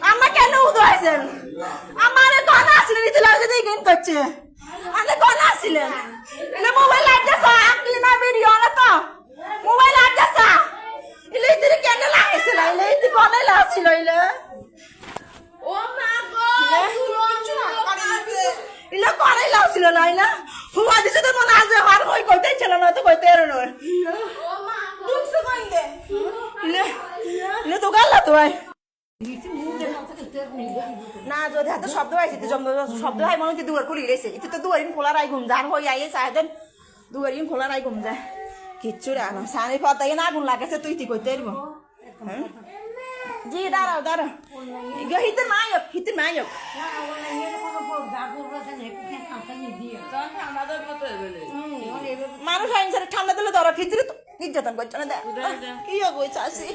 আম্মা কেন উদয়েছেন? আমার কোন আসলেন ইতি লাগে দেখেন করছে আরে কোন আসলেন এলে মোবাইল লাগছে আকলি না ভিডিও না তো মোবাইল লাগছে এলে ইতি কেন লাগছে এলে ইতি কোন লাগছিল এলে ও মা গো এলে কোন লাগছিল না এলে ফুয়া দিছে তো মনে আছে আর কই কইতে ছিল না তো কইতে এর নয় ও মা দুঃখ কইলে এলে তো গাল তো ভাই না যদি হাতে শব্দ হয়েছে শব্দ হয় মনে হচ্ছে দুয়ার খুলে গেছে এতে তো দুয়ারিন খোলা রাই ঘুম যান হয়ে আইয়ে সাহেবেন দুয়ারিন খোলা রাই ঘুম যায় কিচ্ছু রাখলাম সানি পতাই না আগুন লাগাছে তুই কি করতে পারবো জি দাঁড়াও দাঁড়াও হিতের মায়ক মানুষ ঠান্ডা দিলে ধরো খিচুড়ি নির্যাতন করছে না দেখ কি হবে চাষি